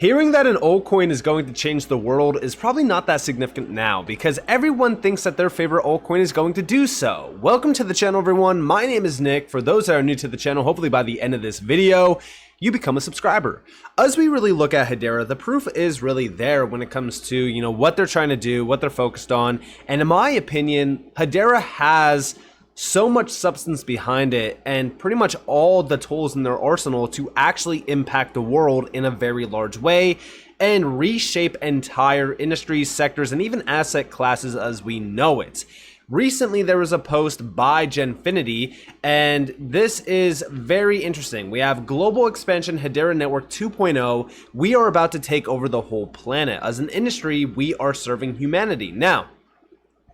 Hearing that an altcoin is going to change the world is probably not that significant now because everyone thinks that their favorite altcoin is going to do so. Welcome to the channel, everyone. My name is Nick. For those that are new to the channel, hopefully by the end of this video, you become a subscriber. As we really look at Hedera, the proof is really there when it comes to, what they're trying to do, what they're focused on. And in my opinion, Hedera has so much substance behind it and pretty much all the tools in their arsenal to actually impact the world in a very large way and reshape entire industries, sectors, and even asset classes as we know it. Recently, there was a post by Genfinity, and this is very interesting. We have global expansion Hedera Network 2.0. We are about to take over the whole planet. As an industry, we are serving humanity. Now,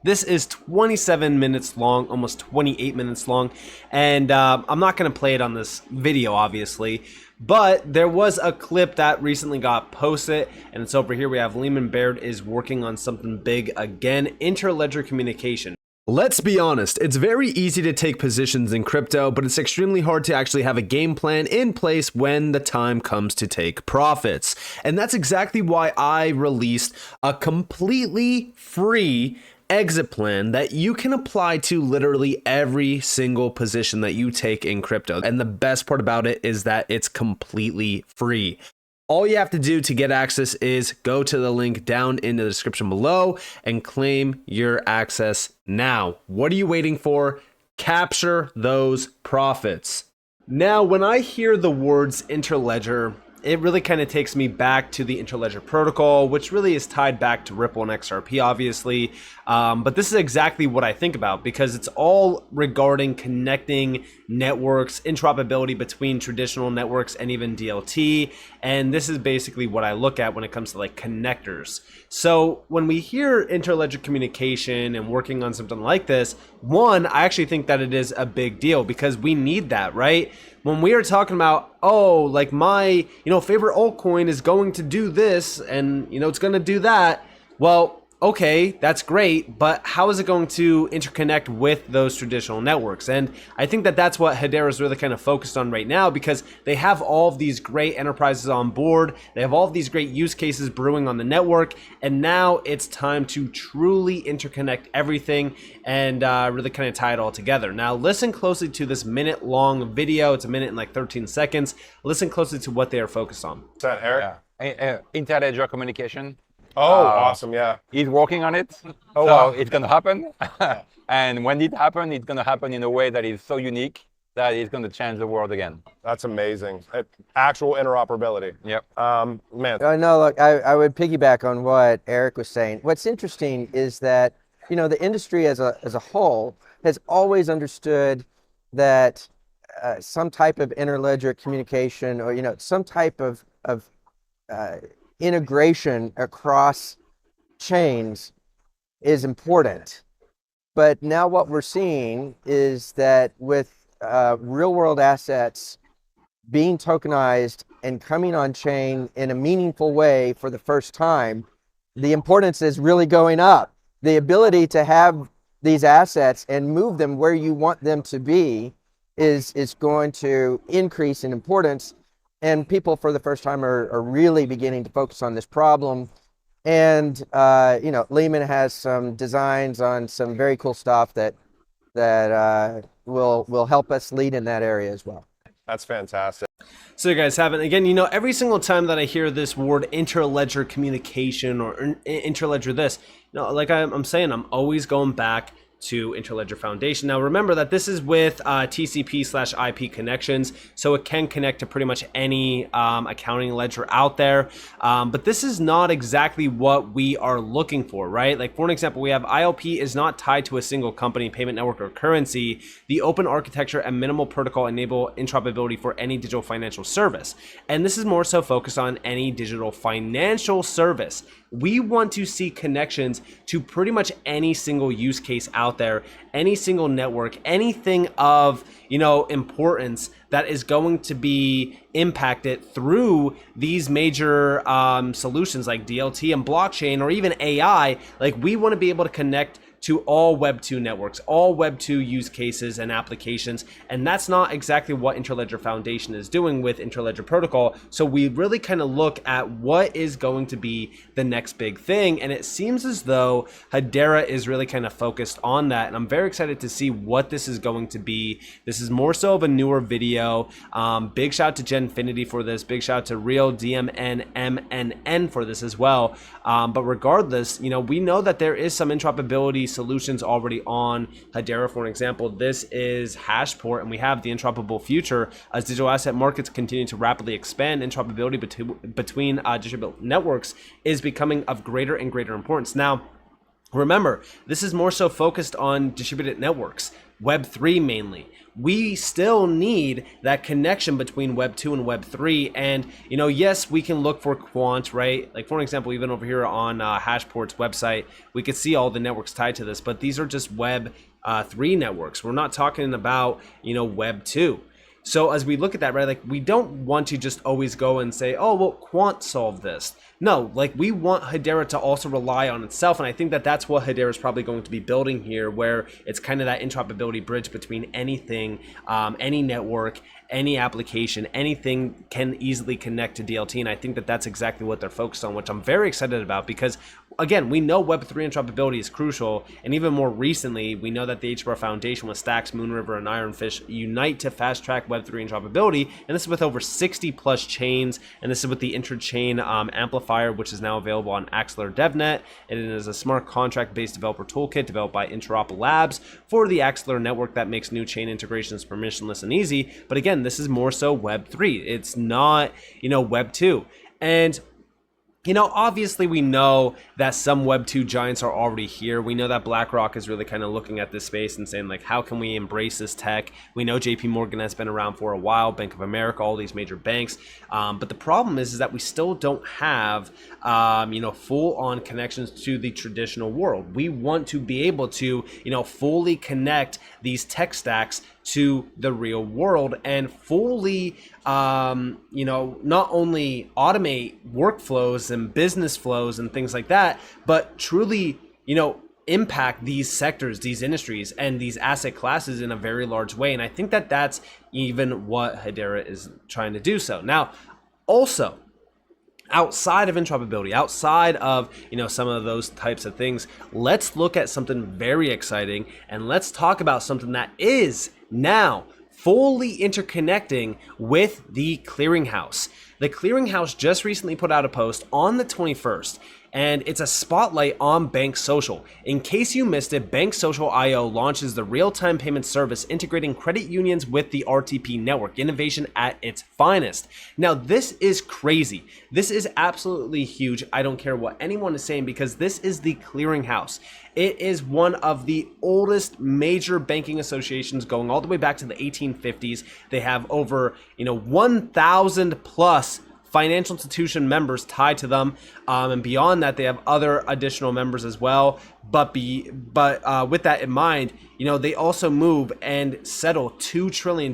this is 27 minutes long, almost 28 minutes long, and I'm not going to play it on this video, obviously, but there was a clip that recently got posted, and it's over here. We have Lehman Baird is working on something big again, Interledger communication. Let's be honest, it's very easy to take positions in crypto, but it's extremely hard to actually have a game plan in place when the time comes to take profits. And that's exactly why I released a completely free exit plan that you can apply to literally every single position that you take in crypto. And the best part about it is that it's completely free. All you have to do to get access is go to the link down in the description below and claim your access now. What are you waiting for? Capture those profits. Now, when I hear the words Interledger, it really kind of takes me back to the Interledger Protocol, which really is tied back to Ripple and XRP, obviously. But this is exactly what I think about because it's all regarding connecting networks, interoperability between traditional networks and even DLT. And this is basically what I look at when it comes to like connectors. So when we hear interledger communication and working on something like this, one, I actually think that it is a big deal because we need that, right? When we are talking about, oh, like my, favorite altcoin is going to do this and, it's going to do that. Well, okay, that's great, but how is it going to interconnect with those traditional networks? And I think that that's what Hedera is really kind of focused on right now because they have all of these great enterprises on board. They have all of these great use cases brewing on the network. And now it's time to truly interconnect everything and really kind of tie it all together. Now, listen closely to this minute-long video. It's a minute and like 13 seconds. Listen closely to what they are focused on. Is that Eric? Yeah. Interledger communication. Oh, awesome, yeah. He's working on it, Oh, so wow. it's going to happen. And when it happens, it's going to happen in a way that is so unique that it's going to change the world again. That's amazing. Actual interoperability. Yep. Man. No, look, I would piggyback on what Eric was saying. What's interesting is that, the industry as a whole has always understood that some type of interledger communication or, some type of integration across chains is important. But now what we're seeing is that with real world assets being tokenized and coming on chain in a meaningful way for the first time, the importance is really going up. The ability to have these assets and move them where you want them to be is going to increase in importance. And people for the first time are really beginning to focus on this problem. And, Lehman has some designs on some very cool stuff that will help us lead in that area as well. That's fantastic. So you guys have it. Again, every single time that I hear this word interledger communication or interledger this, like I'm saying, I'm always going back to Interledger Foundation. Now remember that this is with TCP/IP connections, so it can connect to pretty much any accounting ledger out there. But this is not exactly what we are looking for, right? Like for an example, we have ILP is not tied to a single company, payment network, or currency. The open architecture and minimal protocol enable interoperability for any digital financial service. And this is more so focused on any digital financial service. We want to see connections to pretty much any single use case out there, any single network, anything of, importance that is going to be impacted through these major solutions like DLT and blockchain or even AI. Like we want to be able to connect to all Web 2 networks, all Web 2 use cases and applications. And that's not exactly what Interledger Foundation is doing with Interledger Protocol. So we really kind of look at what is going to be the next big thing. And it seems as though Hedera is really kind of focused on that. And I'm very excited to see what this is going to be. This is more so of a newer video. Big shout out to Genfinity for this. Big shout out to Real DMNMNN for this as well. But regardless, you know, we know that there is some interoperability solutions already on Hedera. For an example, this is Hashport, and we have the interoperable future as digital asset markets continue to rapidly expand. Interoperability between distributed networks is becoming of greater and greater importance. Now, remember, this is more so focused on distributed networks, Web3 mainly. We still need that connection between Web 2 and Web 3. And, you know, yes, we can look for quant, right? Like, for example, even over here on Hashport's website, we could see all the networks tied to this, but these are just Web 3 networks. We're not talking about, you know, Web 2. So as we look at that, right, like we don't want to just always go and say, oh, well, quant solved this. No, like we want Hedera to also rely on itself. And I think that that's what Hedera is probably going to be building here, where it's kind of that interoperability bridge between anything, any network, any application, anything can easily connect to DLT. And I think that that's exactly what they're focused on, which I'm very excited about because, again, we know Web3 interoperability is crucial. And even more recently, we know that the HBAR Foundation with Stacks, Moonriver, and Ironfish unite to fast track Web3 interoperability. And this is with over 60 plus chains. And this is with the Interchain Amplifier, which is now available on Axelar DevNet. And it is a smart contract-based developer toolkit developed by Interoperability Labs for the Axelar network that makes new chain integrations permissionless and easy. But again, this is more so Web 3. It's not, you know, Web 2. And you know, obviously we know that some Web 2 giants are already here. We know that BlackRock is really kind of looking at this space and saying, like, how can we embrace this tech? We know JP Morgan has been around for a while, Bank of America, all these major banks. But the problem is that we still don't have, you know, full-on connections to the traditional world. We want to be able to, you know, fully connect these tech stacks to the real world and fully, you know, not only automate workflows and business flows and things like that, but truly, you know, impact these sectors, these industries, and these asset classes in a very large way. And I think that that's even what Hedera is trying to do so. Now, also, outside of interoperability, outside of, you know, some of those types of things, let's look at something very exciting and let's talk about something that is now fully interconnecting with the clearinghouse. The clearinghouse just recently put out a post on the 21st, and it's a spotlight on Bank Social. In case you missed it, Bank Social IO launches the real-time payment service integrating credit unions with the RTP network, innovation at its finest. Now, this is crazy. This is absolutely huge. I don't care what anyone is saying because this is the clearinghouse. It is one of the oldest major banking associations going all the way back to the 1850s. They have over, you know, 1,000 plus financial institution members tied to them, and beyond that, they have other additional members as well. But with that in mind, you know, they also move and settle $2 trillion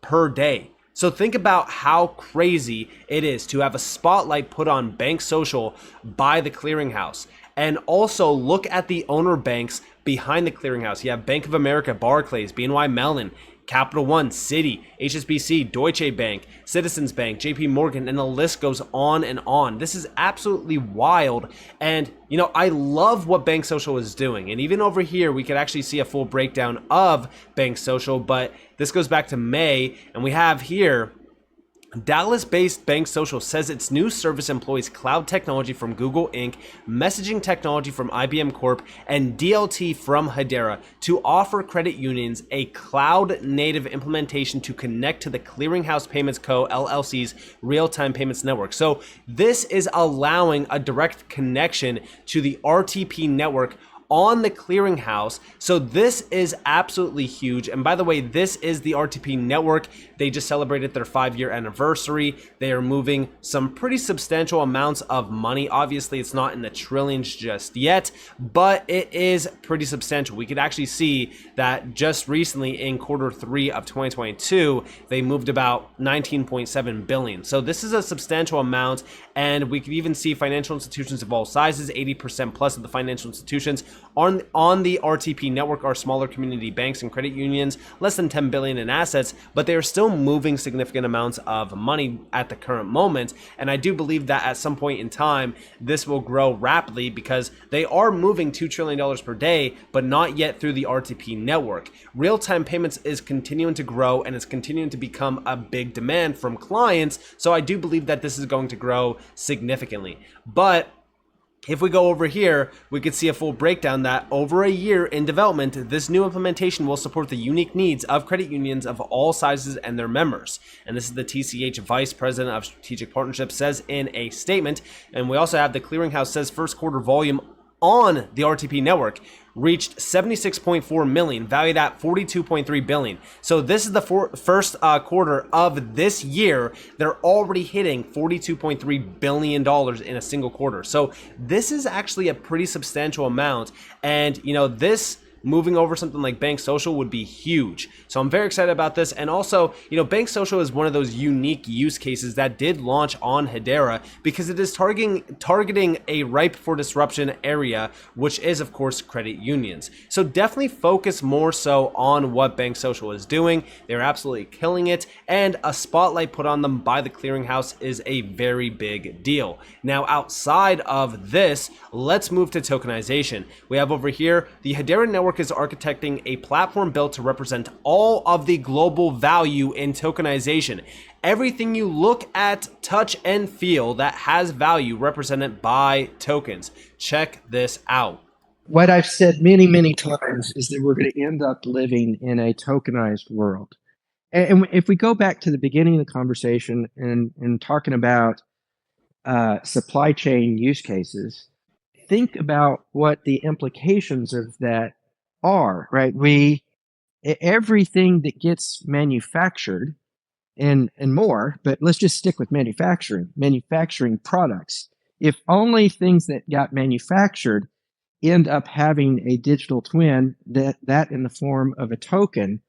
per day. So think about how crazy it is to have a spotlight put on Bank Social by the clearinghouse. And also look at the owner banks behind the clearinghouse. You have Bank of America, Barclays, BNY Mellon, Capital One, Citi, HSBC, Deutsche Bank, Citizens Bank, JP Morgan, and the list goes on and on. This is absolutely wild. And, you know, I love what Bank Social is doing. And even over here, we could actually see a full breakdown of Bank Social, but this goes back to May, and we have here Dallas-based Bank Social says its new service employs cloud technology from Google Inc., messaging technology from IBM Corp., and DLT from Hedera to offer credit unions a cloud-native implementation to connect to the Clearinghouse Payments Co. LLC's real-time payments network. So this is allowing a direct connection to the RTP network on the clearinghouse. So this is absolutely huge. And by the way, this is the RTP network. They just celebrated their 5-year anniversary. They are moving some pretty substantial amounts of money. Obviously, it's not in the trillions just yet, but it is pretty substantial. We could actually see that just recently in Q3 of 2022, they moved about 19.7 billion. So this is a substantial amount. And we could even see financial institutions of all sizes, 80% plus of the financial institutions on the RTP network are smaller community banks and credit unions, less than 10 billion in assets, but they are still moving significant amounts of money at the current moment. And I do believe that at some point in time, this will grow rapidly because they are moving $2 trillion per day, but not yet through the RTP network. Real-time payments is continuing to grow and it's continuing to become a big demand from clients. So I do believe that this is going to grow significantly. But if we go over here, we could see a full breakdown that over a year in development, this new implementation will support the unique needs of credit unions of all sizes and their members. And this is the TCH Vice President of Strategic Partnerships says in a statement. And we also have the clearinghouse says first quarter volume on the RTP network reached 76.4 million, valued at 42.3 billion. So this is the first quarter of this year. They're already hitting $42.3 billion in a single quarter. So this is actually a pretty substantial amount. And, you know, this moving over something like Bank Social would be huge. So I'm very excited about this. And also, you know, Bank Social is one of those unique use cases that did launch on Hedera because it is targeting a ripe for disruption area, which is of course credit unions. So definitely focus more so on what Bank Social is doing. They're absolutely killing it. And a spotlight put on them by the clearinghouse is a very big deal. Now, outside of this, let's move to tokenization. We have over here, the Hedera network is architecting a platform built to represent all of the global value in tokenization. Everything you look at, touch, and feel that has value represented by tokens. Check this out. What I've said many, many times is that we're going to end up living in a tokenized world. And if we go back to the beginning of the conversation and talking about supply chain use cases, think about what the implications of that are, right? Everything that gets manufactured and more, but let's just stick with manufacturing products. If only things that got manufactured end up having a digital twin that in the form of a token,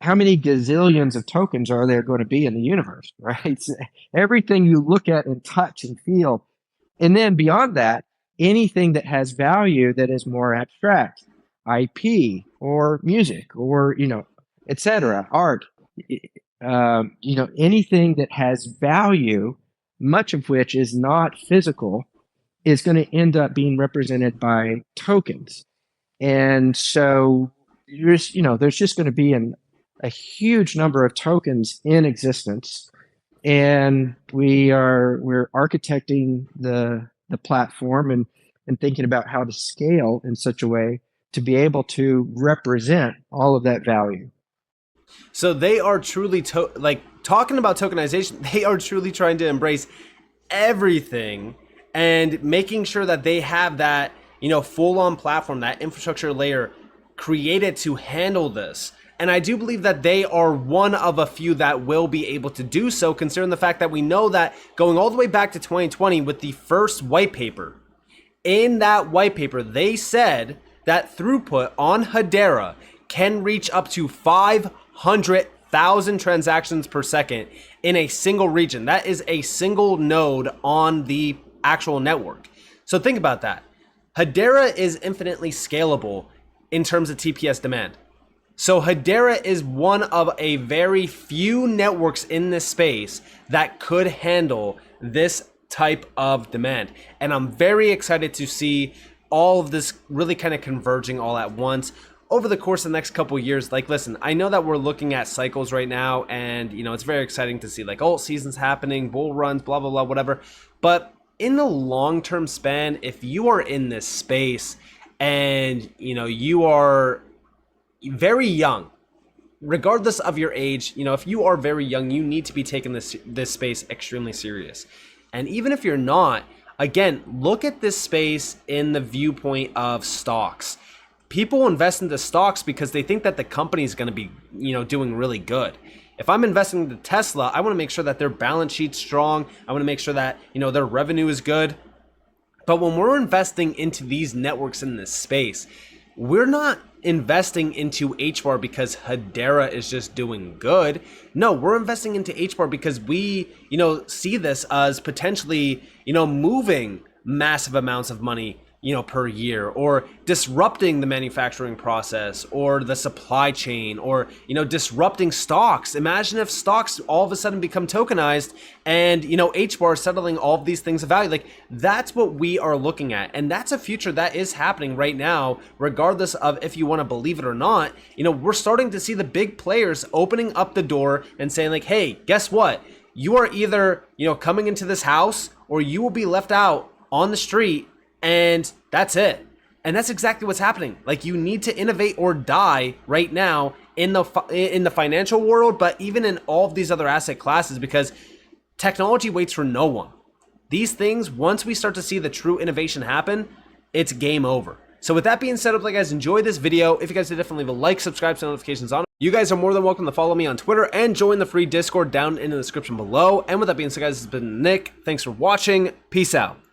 how many gazillions of tokens are there going to be in the universe, right? So everything you look at and touch and feel. And then beyond that, anything that has value that is more abstract, IP or music or, you know, etc., art, you know, anything that has value, much of which is not physical, is going to end up being represented by tokens. And so there's just going to be a huge number of tokens in existence. And we're architecting the platform and thinking about how to scale in such a way to be able to represent all of that value. So they are truly talking about tokenization. They are truly trying to embrace everything and making sure that they have that, you know, full-on platform, that infrastructure layer created to handle this. And I do believe that they are one of a few that will be able to do so, considering the fact that we know that going all the way back to 2020 with the first white paper, in that white paper, they said that throughput on Hedera can reach up to 500,000 transactions per second in a single region. That is a single node on the actual network. So think about that. Hedera is infinitely scalable in terms of TPS demand. So Hedera is one of a very few networks in this space that could handle this type of demand. And I'm very excited to see all of this really kind of converging all at once over the course of the next couple of years. Like, listen, I know that we're looking at cycles right now, and, you know, it's very exciting to see like Altseasons happening, bull runs, blah, blah, blah, whatever. But in the long-term span, if you are in this space and, you know, you are very young, regardless of your age, you know, if you are very young, you need to be taking this space extremely serious. And even if you're not, again, look at this space in the viewpoint of stocks. People invest into stocks because they think that the company is going to be, you know, doing really good. If I'm investing into Tesla, I want to make sure that their balance sheet's strong. I want to make sure that, you know, their revenue is good. But when we're investing into these networks in this space, we're not investing into HBAR because Hedera is just doing good. No, we're investing into HBAR because we, you know, see this as potentially, you know, moving massive amounts of money, per year, or disrupting the manufacturing process or the supply chain, or disrupting stocks. Imagine if stocks all of a sudden become tokenized and HBAR settling all of these things of value. Like, that's what we are looking at, and that's a future that is happening right now, regardless of if you want to believe it or not. We're starting to see the big players opening up the door and saying like, hey, guess what, you are either coming into this house or you will be left out on the street. And that's it. And that's exactly what's happening. Like, you need to innovate or die right now in the financial world, but even in all of these other asset classes, because technology waits for no one. These things, once we start to see the true innovation happen, it's game over. So with that being said, I hope you guys enjoyed this video. If you guys did, definitely leave a like, subscribe, turn notifications on. You guys are more than welcome to follow me on Twitter and join the free Discord down in the description below. And with that being said, guys, this has been Nick. Thanks for watching. Peace out.